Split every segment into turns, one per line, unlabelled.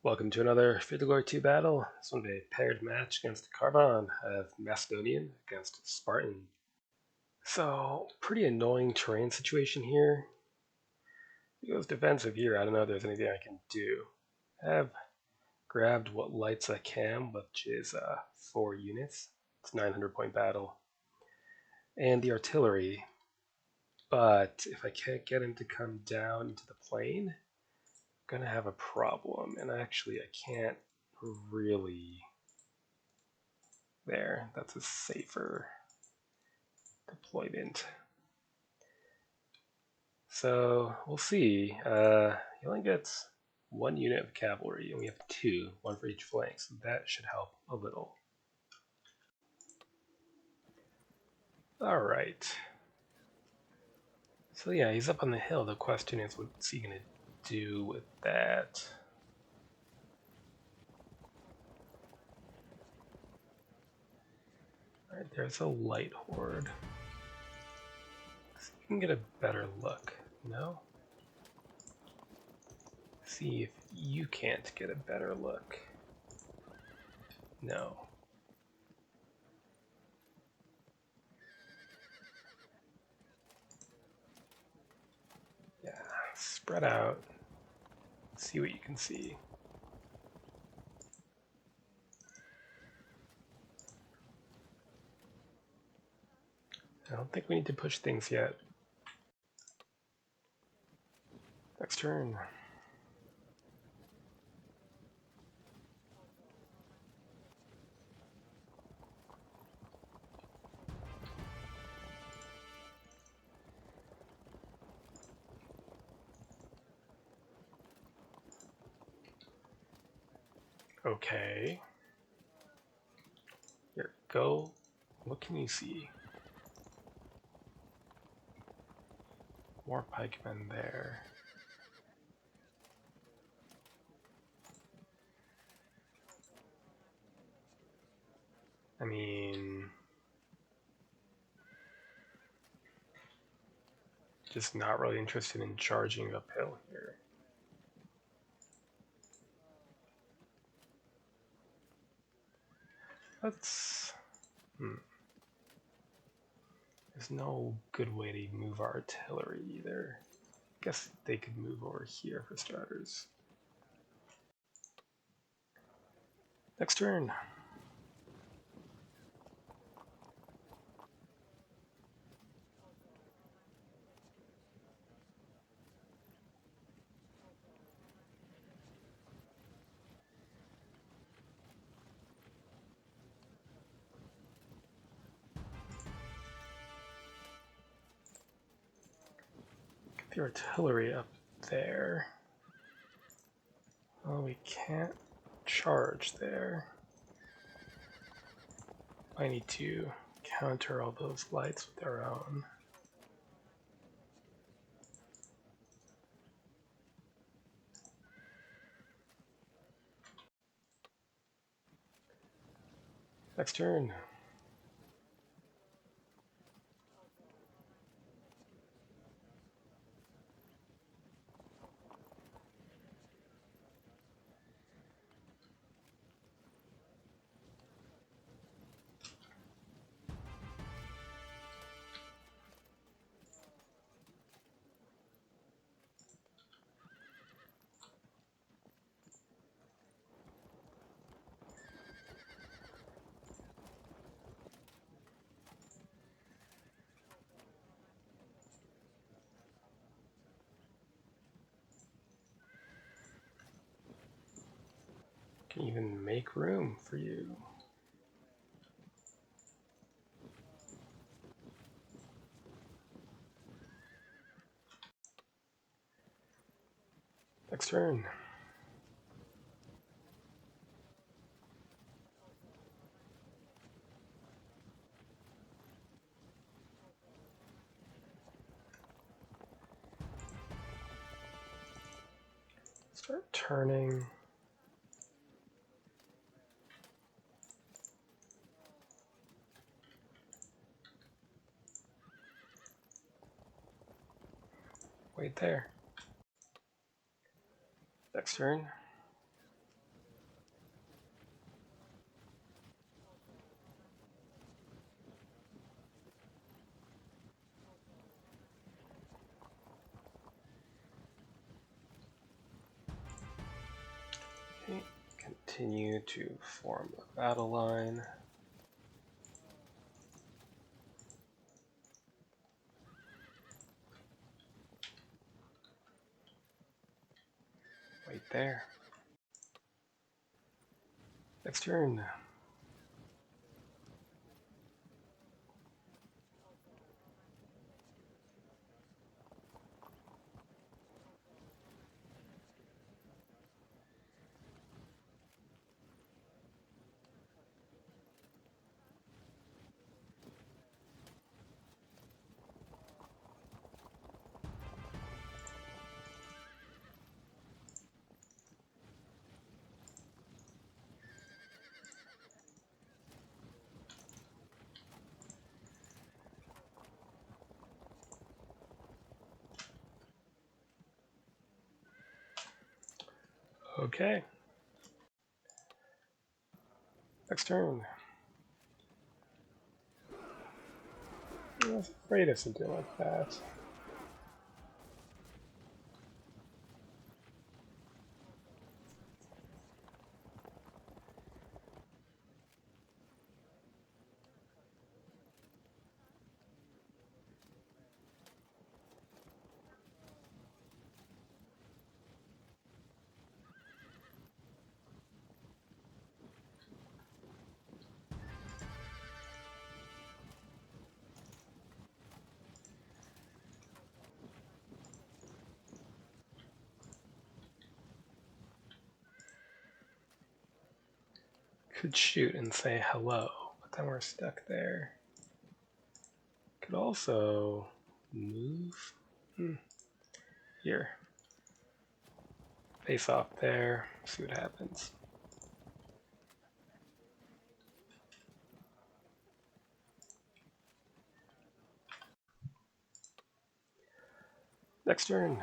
Welcome to another Fate to Glory 2 battle. This one will be a paired match against Carbon of Macedonian against Spartan. So, pretty annoying terrain situation here. He goes defensive here. I don't know if there's anything I can do. I have grabbed what lights I can, which is 4 units. It's 900 point battle. And the artillery. But if I can't get him to come down into the plane, gonna have a problem, and I can't really. There, that's a safer deployment. So we'll see. He only gets 1 unit of cavalry, and we have 2, 1 for each flank, so that should help a little. Alright. So yeah, he's up on the hill. The question is, what's he going to do with that? Alright, there's a light horde. So you can get a better look. No? See if you can't get a better look. No. Yeah, spread out. See what you can see. I don't think we need to push things yet. Next turn. Okay. Here, go. What can you see? More pikemen there. I mean, just not really interested in charging uphill here. Let's. There's no good way to move our artillery either. Guess they could move over here for starters. Next turn. Get the artillery up there. Oh, we can't charge there. I need to counter all those lights with their own. Next turn. Can even make room for you. Next turn. Start turning. Wait there. Next turn. continue to form the battle line. Wait there. Next turn. Okay. Next turn. I was afraid of something like that. Could shoot and say hello, but then we're stuck there. Could also move. Here. Face off there, see what happens. Next turn.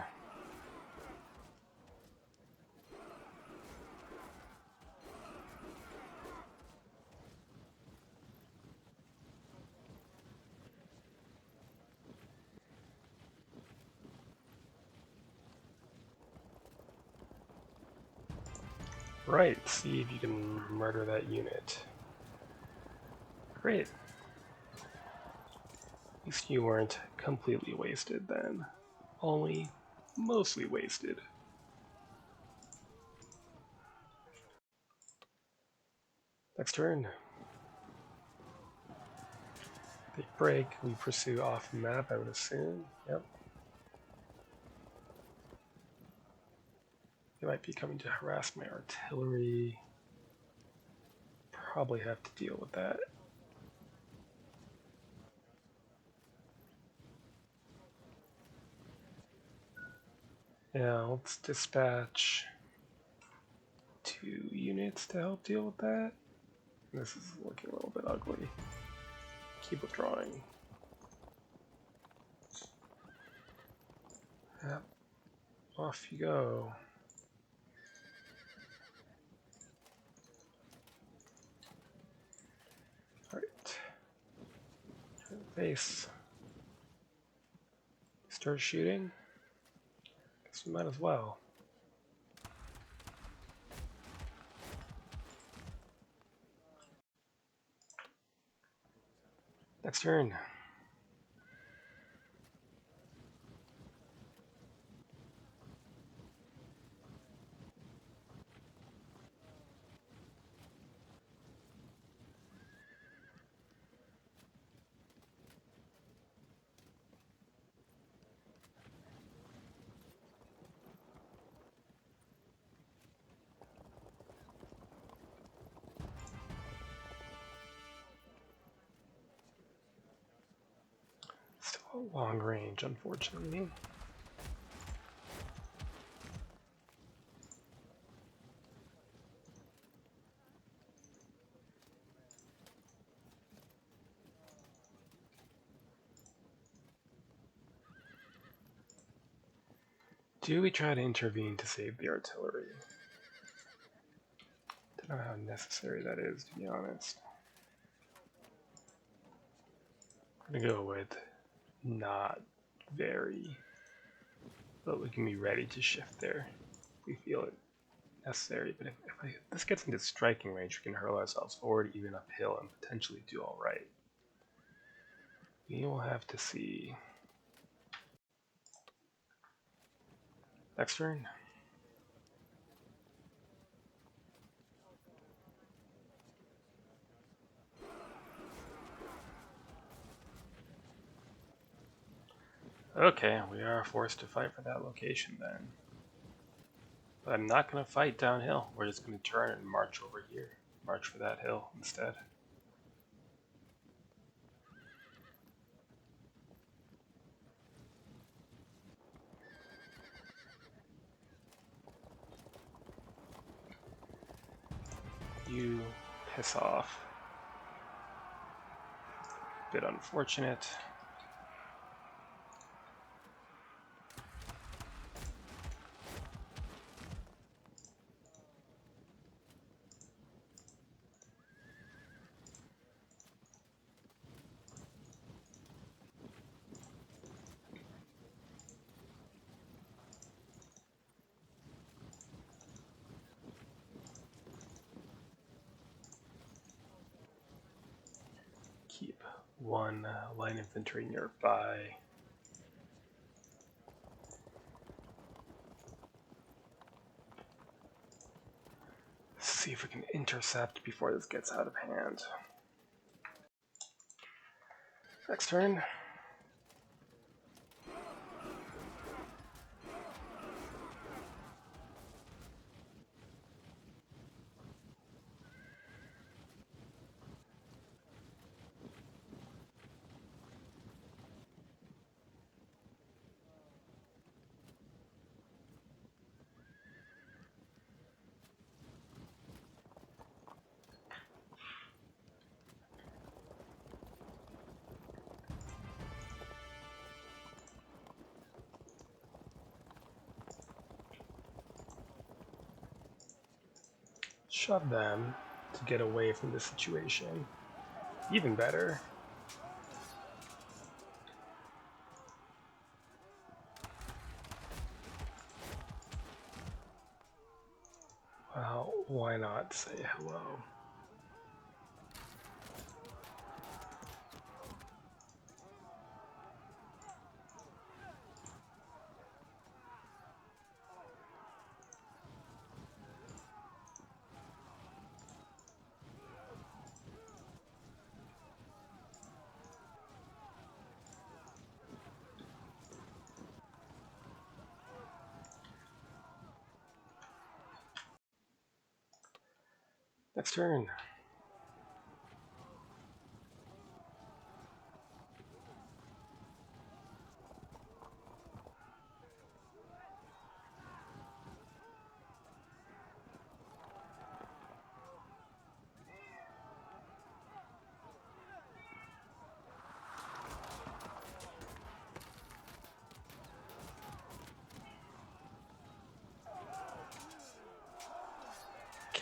Right, see if you can murder that unit. Great. At least you weren't completely wasted then. Only mostly wasted. Next turn. Big break, we pursue off map, I would assume. Yep. They might be coming to harass my artillery. Probably have to deal with that. Yeah, let's dispatch 2 units to help deal with that. This is looking a little bit ugly. Keep withdrawing. Yep. Off you go. Alright. Base. Start shooting. Guess we might as well. Next turn. Still a long range, unfortunately. Do we try to intervene to save the artillery? Don't know how necessary that is, to be honest. I'm gonna go with not very, but we can be ready to shift there if we feel it. necessary, but if this gets into striking range, we can hurl ourselves forward, even uphill, and potentially do alright. We will have to see. Next turn. Okay, we are forced to fight for that location then. But I'm not going to fight downhill. We're just going to turn and march over here. March for that hill instead. You piss off. Bit unfortunate. Keep one line infantry nearby. See if we can intercept before this gets out of hand. Next turn. Shove them to get away from the situation. Even better. Well, why not say hello? Next turn.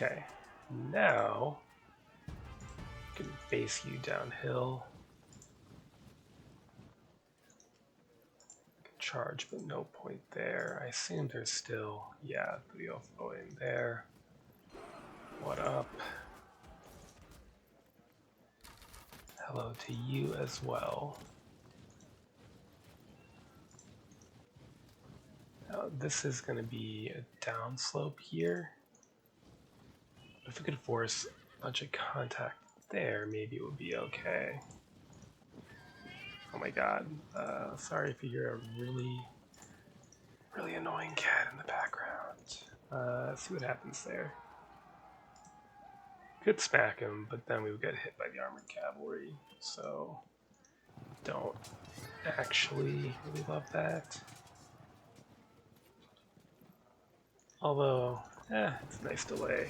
Okay, now I can face you downhill. Charge, but no point there. I assume there's still, yeah, the UFO in there. What up? Hello to you as well. Now, this is going to be a downslope here. If we could force a bunch of contact there, maybe it would be okay. Oh my god. Sorry if you hear a really annoying cat in the background. Let's see what happens there. Could smack him, but then we would get hit by the armored cavalry, so don't actually really love that. Although, it's a nice delay.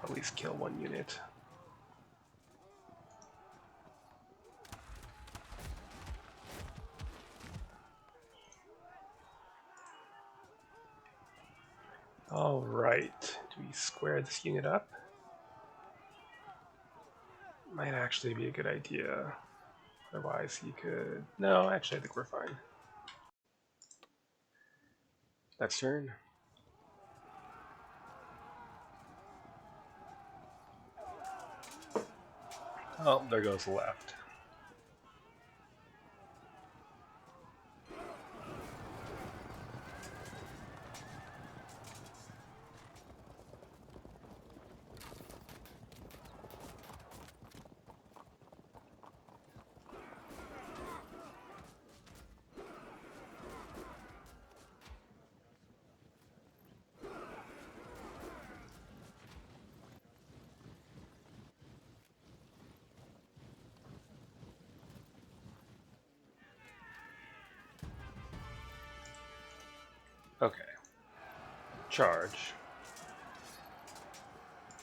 At least kill one unit. Alright, do we square this unit up? Might actually be a good idea. Otherwise he could... No, actually I think we're fine. Next turn. Oh, there goes the left. Okay. Charge.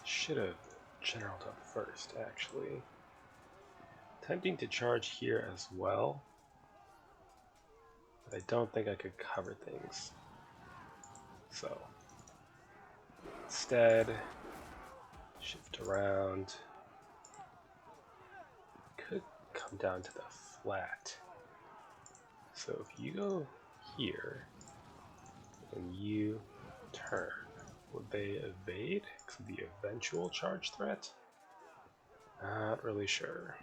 Should have generaled up first, actually. Attempting to charge here as well, but I don't think I could cover things. So, instead, shift around. Could come down to the flat. So if you go here, and you turn, would they evade because of the eventual charge threat? Not really sure.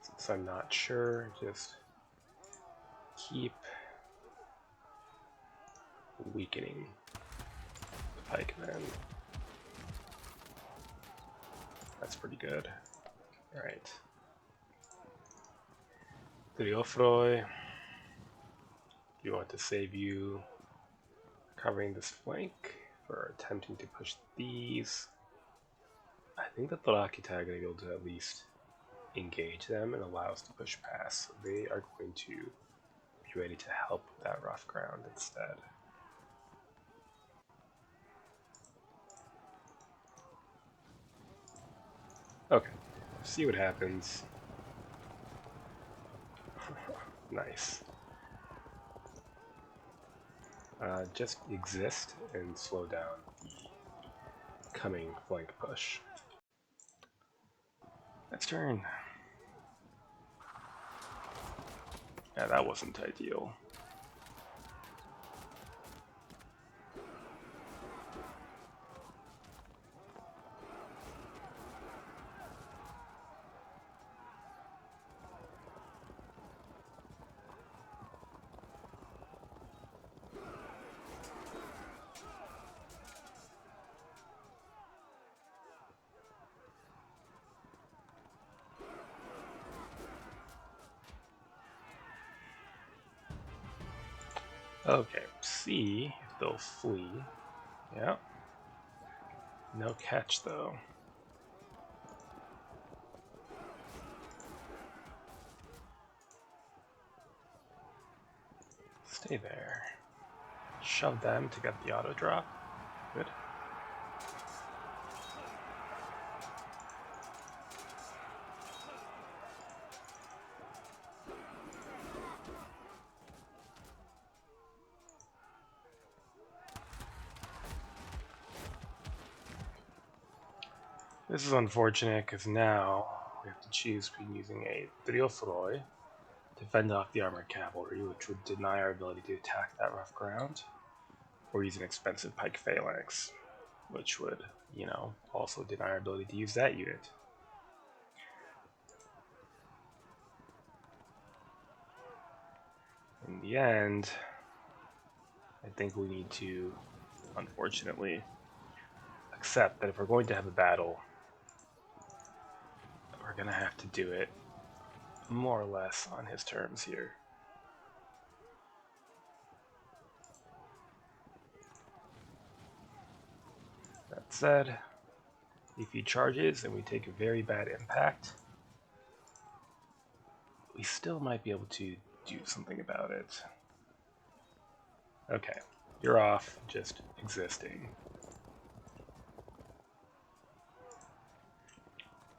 Since I'm not sure, just keep weakening the pikemen. That's pretty good. Alright. Driofroi, you want to save you covering this flank for attempting to push these. I think that the Rakita are going to be able to at least engage them and allow us to push past. So they are going to be ready to help with that rough ground instead. Okay, see what happens. Nice. Just exist and slow down the coming flank push. Next turn. Yeah, that wasn't ideal. Okay, see if they'll flee. Yeah. No catch though. Stay there. Shove them to get the auto drop. Good. This is unfortunate because now we have to choose between using a Driofroi to fend off the armored cavalry, which would deny our ability to attack that rough ground, or use an expensive pike phalanx, which would, you know, also deny our ability to use that unit. In the end, I think we need to, unfortunately, accept that if we're going to have a battle, we're going to have to do it more or less on his terms here. That said, if he charges and we take a very bad impact, we still might be able to do something about it. Okay, you're off, just existing.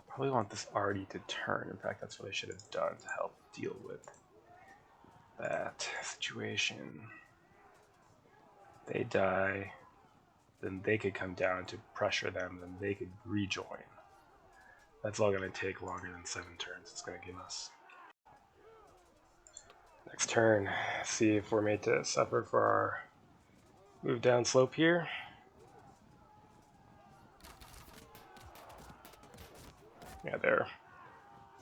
Probably want this already to turn. In fact, that's what I should have done to help deal with that situation. They die, then they could come down to pressure them, then they could rejoin. That's all going to take longer than 7 turns. It's going to give us. Next turn, see if we're made to suffer for our move down slope here. Yeah, they're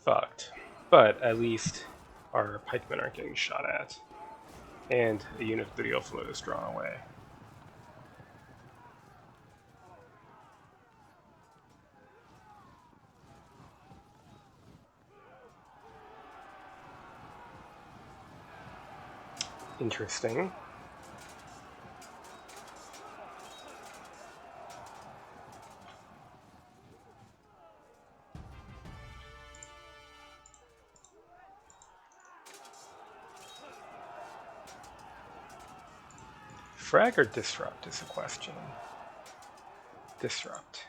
fucked. But at least our pikemen aren't getting shot at. And a unit of the real float is drawn away. Interesting. Frag or disrupt is a question. Disrupt.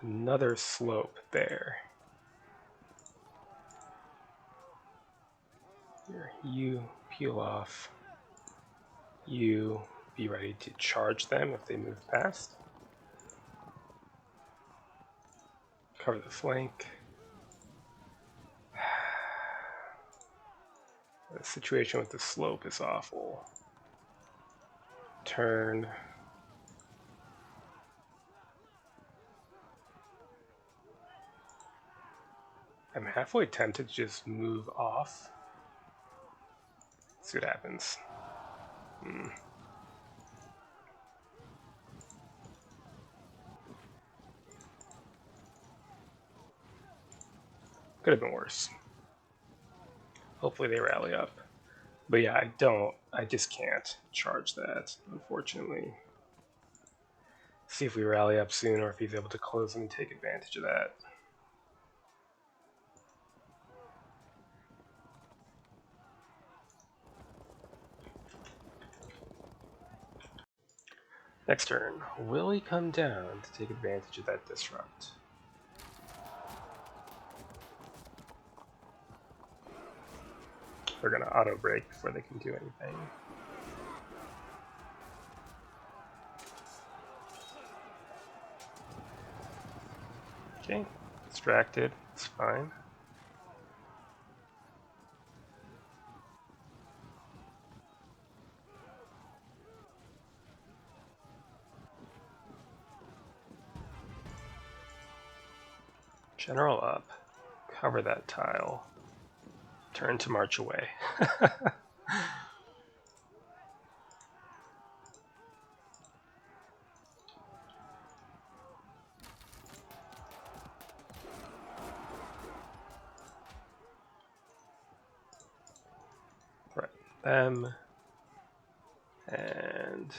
Another slope there. Here, you peel off. You be ready to charge them if they move past. Cover the flank. The situation with the slope is awful. Turn. I'm halfway tempted to just move off. See what happens. Could have been worse. Hopefully they rally up. But yeah, I just can't charge that, unfortunately. See if we rally up soon or if he's able to close and take advantage of that. Next turn, will he come down to take advantage of that disrupt? They're going to auto break before they can do anything. Okay, distracted, it's fine. General up, cover that tile, turn to march away. Right, them, and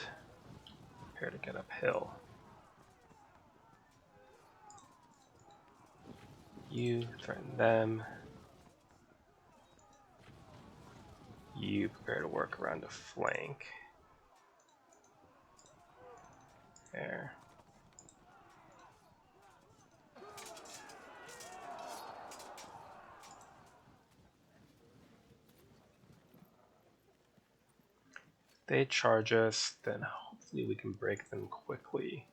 prepare to get uphill. You threaten them. You prepare to work around a flank. There. If they charge us, then hopefully we can break them quickly.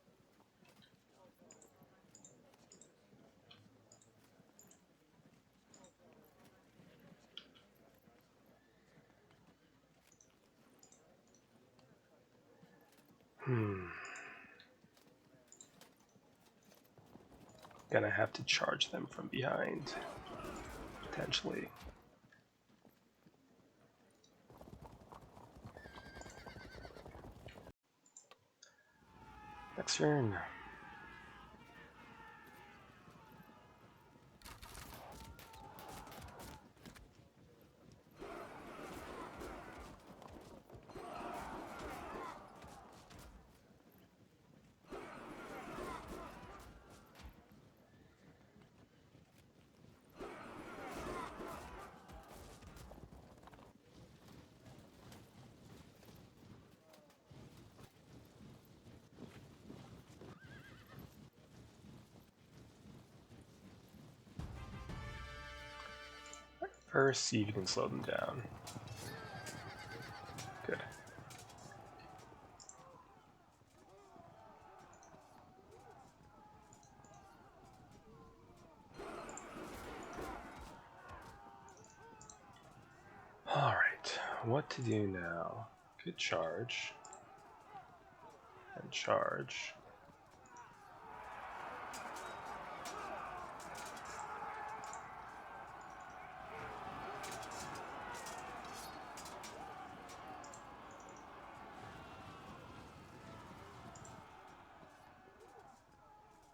Gonna have to charge them from behind, potentially. Next turn. First, see if you can slow them down. Good. what to do now. Could charge. And charge.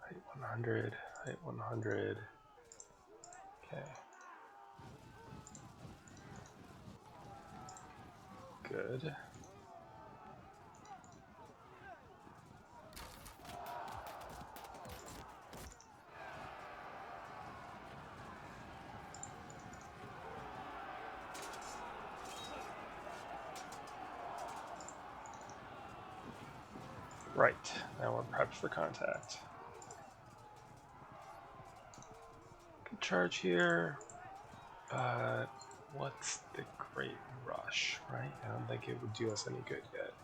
Height 100, height 100. Okay. Good. Right, now we're prepped for contact. Good charge here, but what's the Great Rush, right? I don't think it would do us any good yet.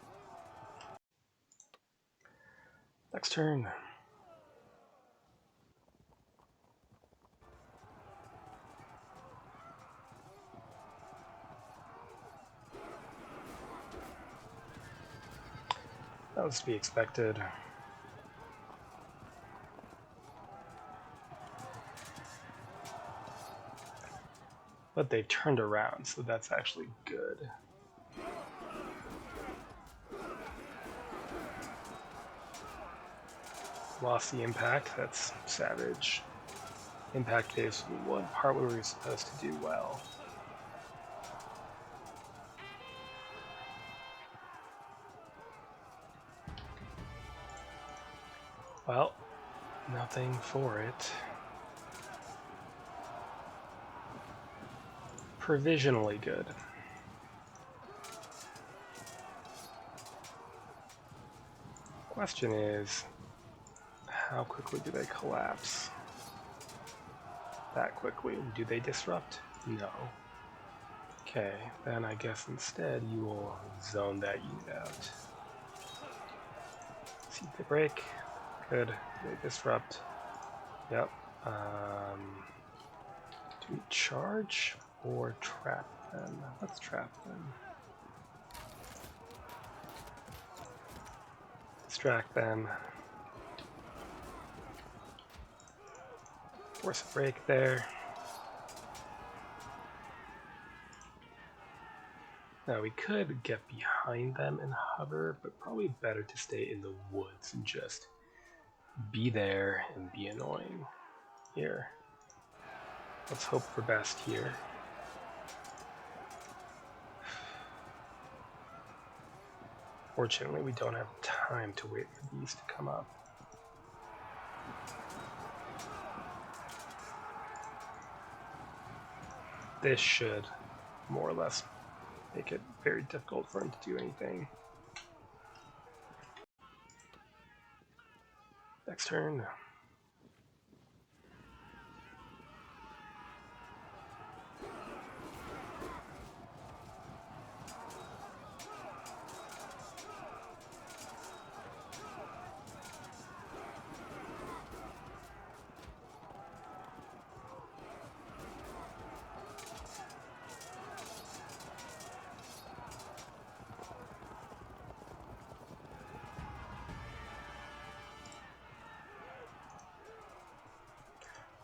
Next turn. That was to be expected. But they turned around, so that's actually good. Lost the impact, that's savage. Impact is one part where we were supposed to do well. Well, nothing for it. Provisionally good. Question is, how quickly do they collapse? That quickly. Do they disrupt? No. Okay, then I guess instead you will zone that unit out. See if they break. Good. They disrupt. Yep. Do we charge or trap them? Let's trap them. Distract them. Force a break there. Now we could get behind them and hover, but probably better to stay in the woods and just be there and be annoying. Here. Let's hope for best here. Fortunately, we don't have time to wait for these to come up. This should more or less make it very difficult for him to do anything. Next turn.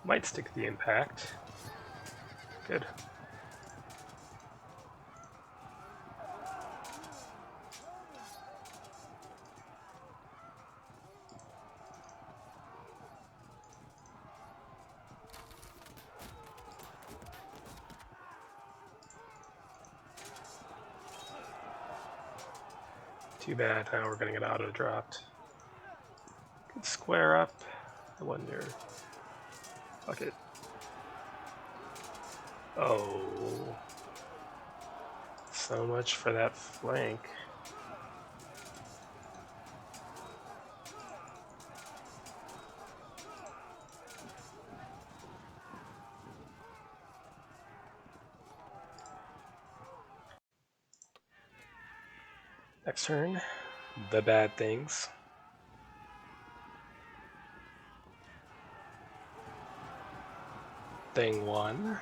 Might stick the impact. Good. Too bad, now we're gonna get auto-dropped. Could square up. I wonder. Fuck it. Oh. So much for that flank. Next turn, the bad things. Thing one.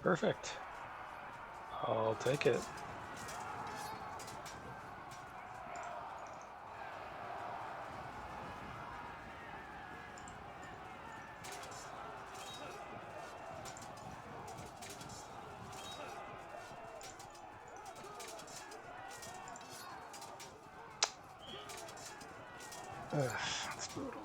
Perfect. I'll take it. Ugh, that's brutal.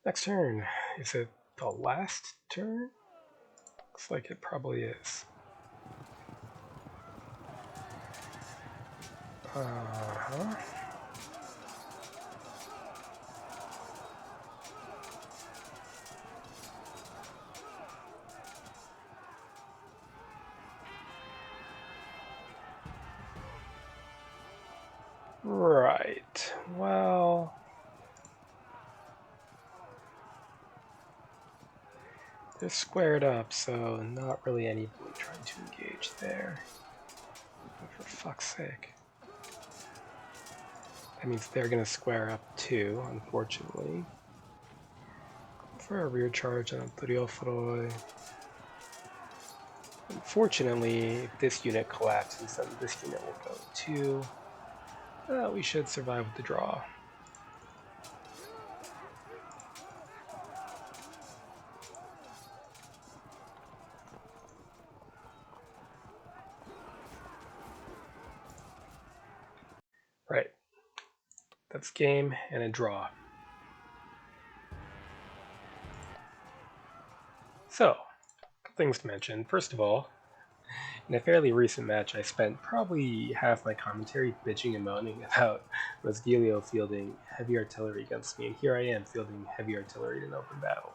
Next turn. Is it the last turn? Looks like it probably is. Uh-huh. Right. Well, they're squared up, so not really anybody trying to engage there. But for fuck's sake. That means they're going to square up too, unfortunately. For a rear charge on Triofroi. Unfortunately, if this unit collapses, then this unit will go too. We should survive with the draw. Right. That's game and a draw. So, a couple things to mention. First of all, in a fairly recent match, I spent probably half my commentary bitching and moaning about Rosgilio fielding heavy artillery against me, and here I am fielding heavy artillery in an open battle.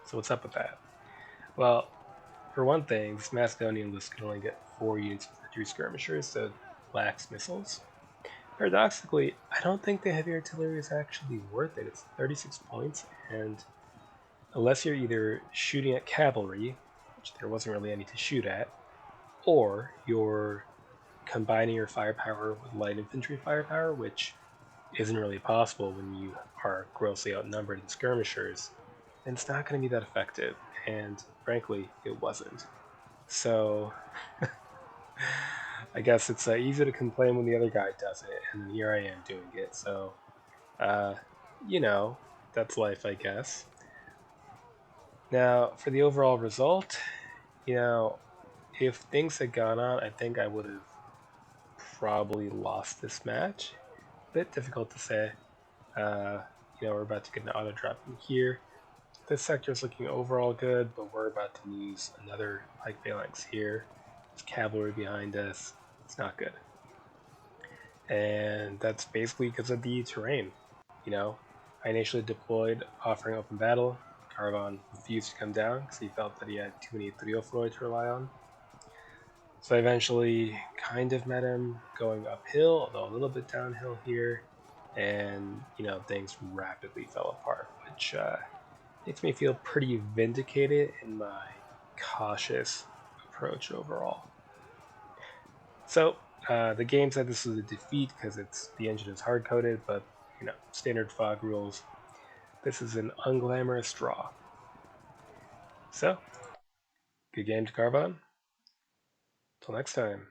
So what's up with that? Well, for one thing, this Macedonian list can only get 4 units for 3 skirmishers, so it lacks missiles. Paradoxically, I don't think the heavy artillery is actually worth it. It's 36 points, and unless you're either shooting at cavalry, which there wasn't really any to shoot at, or you're combining your firepower with light infantry firepower, which isn't really possible when you are grossly outnumbered in skirmishers, then it's not going to be that effective. And frankly, it wasn't. So I guess it's easy to complain when the other guy does it, and here I am doing it. So, you know, that's life, I guess. Now, for the overall result, if things had gone on, I think I would have probably lost this match. A bit difficult to say. We're about to get an auto drop in here. This sector is looking overall good, but we're about to lose another pike phalanx here. There's cavalry behind us. It's not good. And that's basically because of the terrain. I initially deployed offering open battle. Caravan refused to come down because he felt that he had too many Triofroi to rely on. So I eventually kind of met him going uphill, although a little bit downhill here, and things rapidly fell apart, which makes me feel pretty vindicated in my cautious approach overall. So the game said this was a defeat because the engine is hard coded, but standard fog rules. This is an unglamorous draw. So, good game to carve on. Till next time.